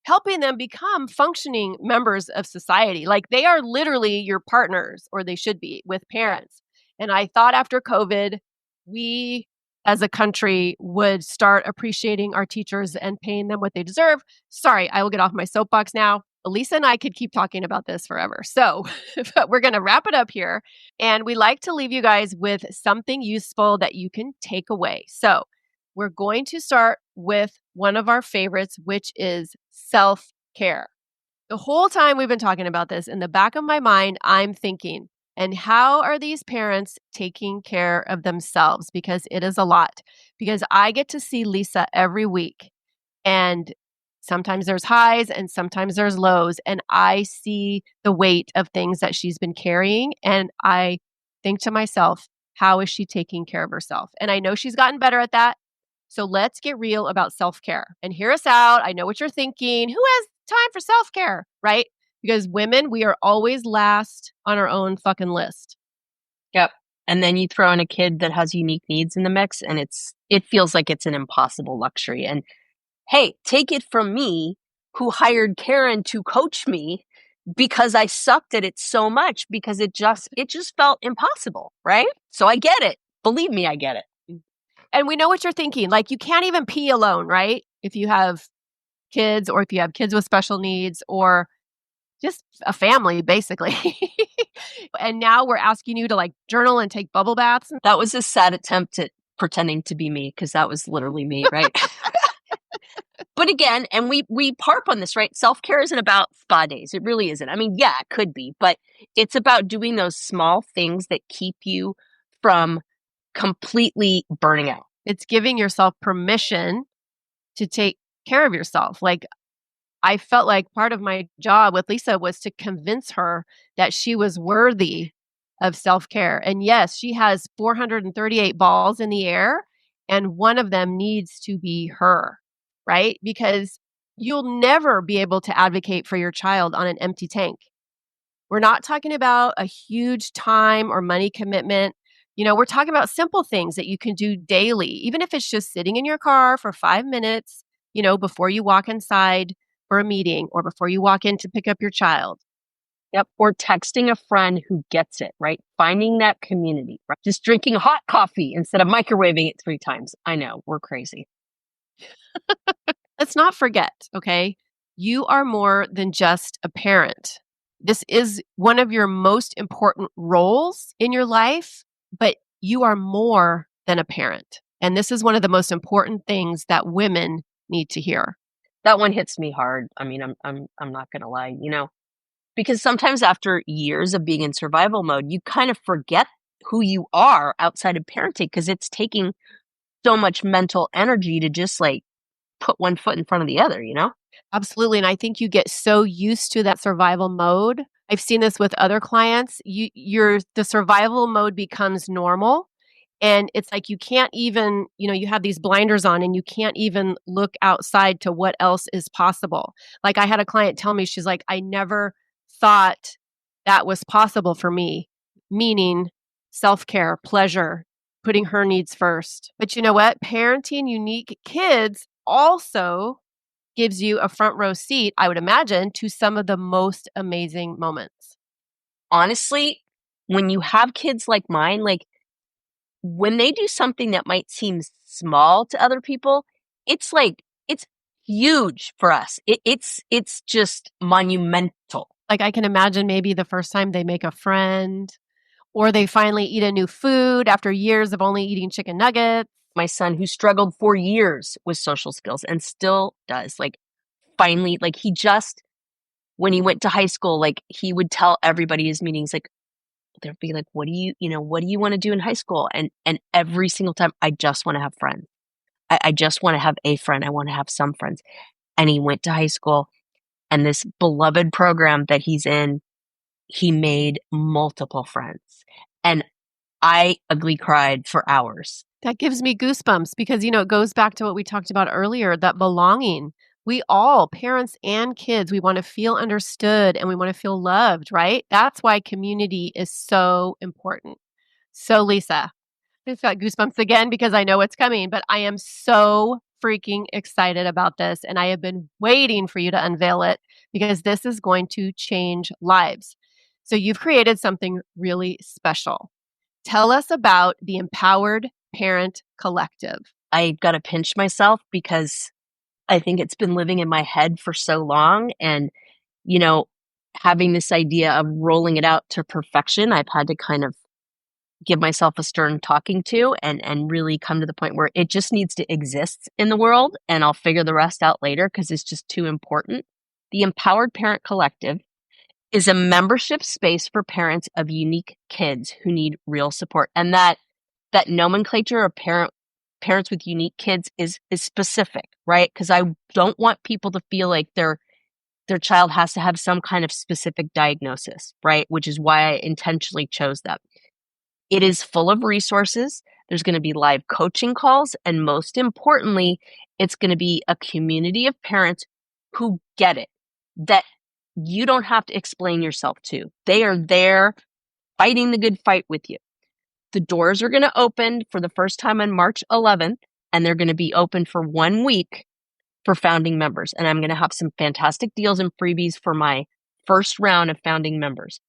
helping them become functioning members of society. Like, they are literally your partners, or they should be, with parents. And I thought after COVID, we as a country would start appreciating our teachers and paying them what they deserve. Sorry, I will get off my soapbox now. Lisa and I could keep talking about this forever. So, but we're going to wrap it up here. And we like to leave you guys with something useful that you can take away. So, we're going to start with one of our favorites, which is self-care. The whole time we've been talking about this, in the back of my mind, I'm thinking, and how are these parents taking care of themselves? Because it is a lot. Because I get to see Lisa every week, and sometimes there's highs and sometimes there's lows, and I see the weight of things that she's been carrying, and I think to myself, how is she taking care of herself? And I know she's gotten better at that. So let's get real about self-care and hear us out. I know what you're thinking. Who has time for self-care, right? Because women, we are always last on our own fucking list. Yep. And then you throw in a kid that has unique needs in the mix, and it feels like it's an impossible luxury. And hey, take it from me, who hired Karen to coach me because I sucked at it so much, because it just felt impossible, right? So I get it. Believe me, I get it. And we know what you're thinking. Like, you can't even pee alone, right? If you have kids, or if you have kids with special needs, or just a family, basically. And now we're asking you to journal and take bubble baths. That was a sad attempt at pretending to be me, because that was literally me, right? But again, and we harp on this, right? Self-care isn't about spa days. It really isn't. I mean, yeah, it could be, but it's about doing those small things that keep you from completely burning out. It's giving yourself permission to take care of yourself. I felt like part of my job with Lisa was to convince her that she was worthy of self-care. And yes, she has 438 balls in the air, and one of them needs to be her, right? Because you'll never be able to advocate for your child on an empty tank. We're not talking about a huge time or money commitment. We're talking about simple things that you can do daily, even if it's just sitting in your car for 5 minutes, before you walk inside for a meeting, or before you walk in to pick up your child. Yep. Or texting a friend who gets it, right? Finding that community, right? Just drinking hot coffee instead of microwaving it 3 times. I know, we're crazy. Let's not forget, okay? You are more than just a parent. This is one of your most important roles in your life, but you are more than a parent. And this is one of the most important things that women need to hear. That one hits me hard. I mean, I'm not gonna lie, because sometimes after years of being in survival mode, you kind of forget who you are outside of parenting because it's taking so much mental energy to just like put one foot in front of the other, Absolutely. And I think you get so used to that survival mode. I've seen this with other clients. The survival mode becomes normal. And it's like you can't even, you have these blinders on and you can't even look outside to what else is possible. Like I had a client tell me, she's like, I never thought that was possible for me, meaning self-care, pleasure, putting her needs first. But you know what? Parenting unique kids also gives you a front row seat, I would imagine, to some of the most amazing moments. Honestly, when you have kids like mine, like when they do something that might seem small to other people, it's huge for us. It's just monumental. Like I can imagine maybe the first time they make a friend or they finally eat a new food after years of only eating chicken nuggets. My son, who struggled for years with social skills and still does, like finally, like when he went to high school, like he would tell everybody his meetings, like they'd be like, what do you want to do in high school? And every single time, I just want to have friends. I just want to have a friend. I want to have some friends. And he went to high school, and this beloved program that he's in, he made multiple friends. And I ugly cried for hours. That gives me goosebumps because, it goes back to what we talked about earlier, that belonging. We all, parents and kids, we want to feel understood and we want to feel loved, right? That's why community is so important. So, Lisa, I just got goosebumps again because I know what's coming, but I am so freaking excited about this. And I have been waiting for you to unveil it because this is going to change lives. So, you've created something really special. Tell us about the Empowered Parent Collective. I got to pinch myself because I think it's been living in my head for so long. And, having this idea of rolling it out to perfection, I've had to kind of give myself a stern talking to and really come to the point where it just needs to exist in the world. And I'll figure the rest out later because it's just too important. The Empowered Parent Collective is a membership space for parents of unique kids who need real support. And that nomenclature of parents with unique kids is specific, right? Because I don't want people to feel like their child has to have some kind of specific diagnosis, right? Which is why I intentionally chose that. It is full of resources. There's going to be live coaching calls. And most importantly, it's going to be a community of parents who get it, that you don't have to explain yourself to. They are there fighting the good fight with you. The doors are going to open for the first time on March 11th, and they're going to be open for 1 week for founding members. And I'm going to have some fantastic deals and freebies for my first round of founding members.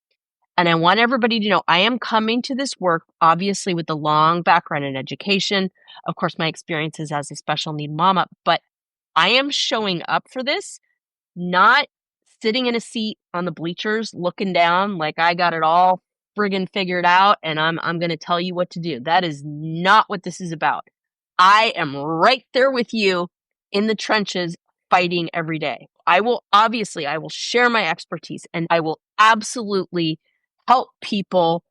And I want everybody to know I am coming to this work, obviously, with a long background in education. Of course, my experiences as a special need mama, but I am showing up for this, not sitting in a seat on the bleachers looking down like I got it all friggin' figured out and I'm going to tell you what to do. That is not what this is about. I am right there with you in the trenches fighting every day. I will share my expertise and I will absolutely help people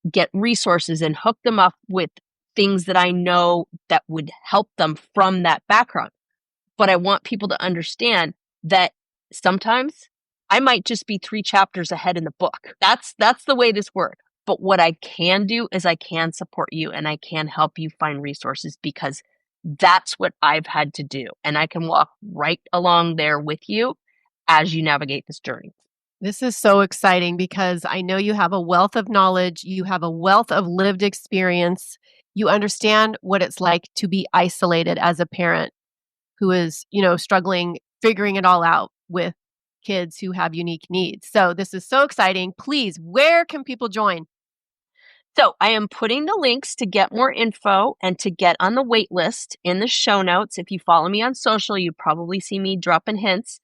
get resources and hook them up with things that I know that would help them from that background. But I want people to understand that sometimes I might just be 3 chapters ahead in the book. That's the way this works. But what I can do is I can support you and I can help you find resources because that's what I've had to do. And I can walk right along there with you as you navigate this journey. This is so exciting because I know you have a wealth of knowledge. You have a wealth of lived experience. You understand what it's like to be isolated as a parent who is, struggling, figuring it all out with kids who have unique needs. So this is so exciting. Please, where can people join? So I am putting the links to get more info and to get on the wait list in the show notes. If you follow me on social, you probably see me dropping hints.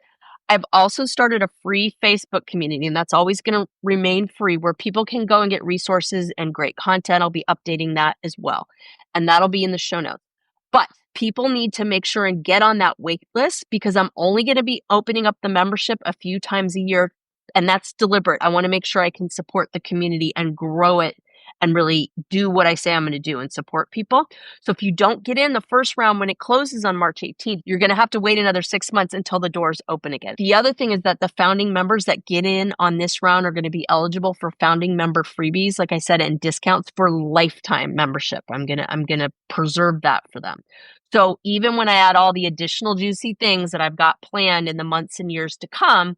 I've also started a free Facebook community, and that's always going to remain free, where people can go and get resources and great content. I'll be updating that as well. And that'll be in the show notes. But people need to make sure and get on that wait list, because I'm only going to be opening up the membership a few times a year. And that's deliberate. I want to make sure I can support the community and grow it and really do what I say I'm going to do and support people. So if you don't get in the first round when it closes on March 18th, you're going to have to wait another 6 months until the doors open again. The other thing is that the founding members that get in on this round are going to be eligible for founding member freebies, like I said, and discounts for lifetime membership. I'm going to preserve that for them. So even when I add all the additional juicy things that I've got planned in the months and years to come,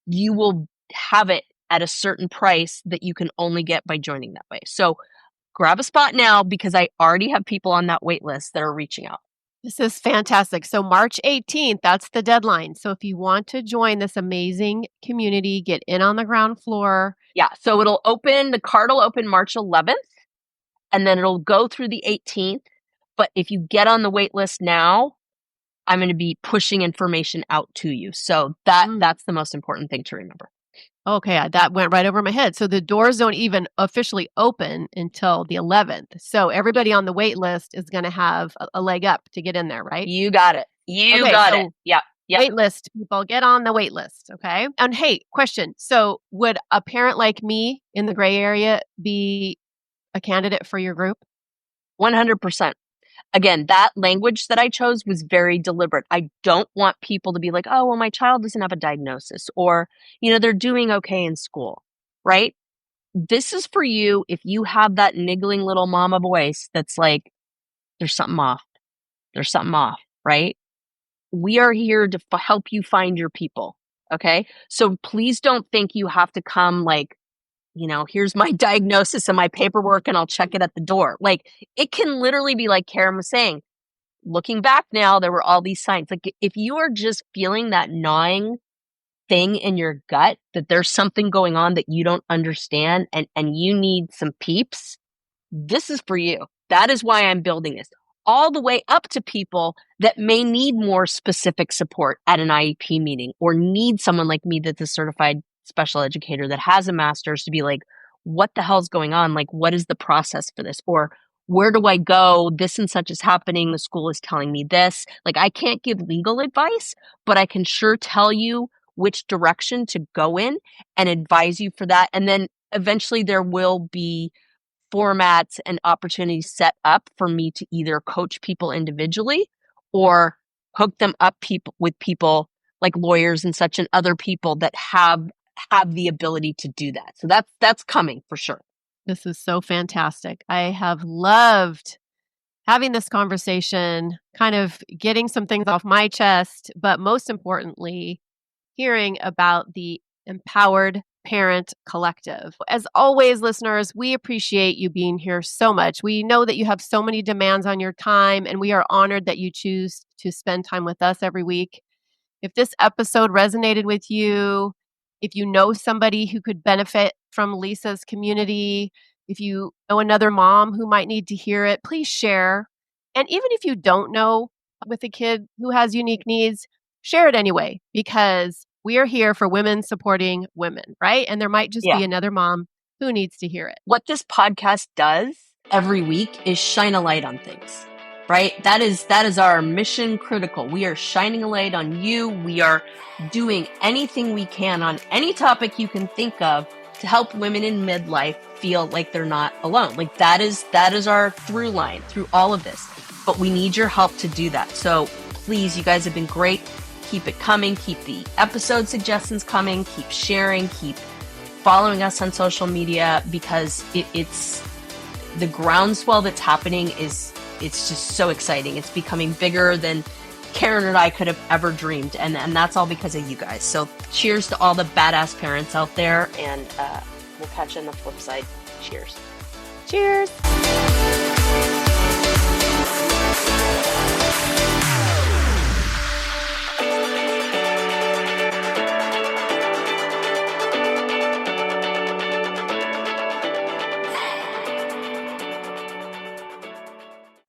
you will have it at a certain price that you can only get by joining that way. So grab a spot now, because I already have people on that wait list that are reaching out. This is fantastic. So March 18th, that's the deadline. So if you want to join this amazing community, get in on the ground floor. Yeah. So the card will open March 11th, and then it'll go through the 18th. But if you get on the wait list now, I'm going to be pushing information out to you. So that's the most important thing to remember. Okay, that went right over my head. So the doors don't even officially open until the 11th. So everybody on the wait list is going to have a leg up to get in there, right? You got it. You got it. Yeah. Yep. Wait list, people, get on the wait list, okay? And hey, question. So would a parent like me in the gray area be a candidate for your group? 100%. Again, that language that I chose was very deliberate. I don't want people to be like, oh, well, my child doesn't have a diagnosis, or, they're doing okay in school, right? This is for you if you have that niggling little mama voice that's like, there's something off. There's something off, right? We are here to help you find your people, okay? So please don't think you have to come like, here's my diagnosis and my paperwork and I'll check it at the door. Like, it can literally be like Karen was saying, looking back now, there were all these signs. Like, if you are just feeling that gnawing thing in your gut, that there's something going on that you don't understand and you need some peeps, this is for you. That is why I'm building this. All the way up to people that may need more specific support at an IEP meeting, or need someone like me that's a certified special educator that has a master's to be like, what the hell's going on? Like, what is the process for this? Or where do I go? This and such is happening. The school is telling me this. Like, I can't give legal advice, but I can sure tell you which direction to go in and advise you for that. And then eventually there will be formats and opportunities set up for me to either coach people individually or hook them up with people like lawyers and such, and other people that have the ability to do that. So that's coming for sure. This is so fantastic. I have loved having this conversation, kind of getting some things off my chest, but most importantly, hearing about the Empowered Parent Collective. As always, listeners, we appreciate you being here so much. We know that you have so many demands on your time, and we are honored that you choose to spend time with us every week. If this episode resonated with you, if you know somebody who could benefit from Lisa's community, if you know another mom who might need to hear it, please share. And even if you don't know with a kid who has unique needs, share it anyway, because we are here for women supporting women, right? And there might just be another mom who needs to hear it. What this podcast does every week is shine a light on things, right? That is our mission critical. We are shining a light on you. We are doing anything we can on any topic you can think of to help women in midlife feel like they're not alone. Like, that is our through line through all of this. But we need your help to do that. So please, you guys have been great. Keep it coming. Keep the episode suggestions coming. Keep sharing. Keep following us on social media, because it's the groundswell that's happening it's just so exciting. It's becoming bigger than Karen and I could have ever dreamed. And that's all because of you guys. So cheers to all the badass parents out there. And we'll catch you on the flip side. Cheers. Cheers.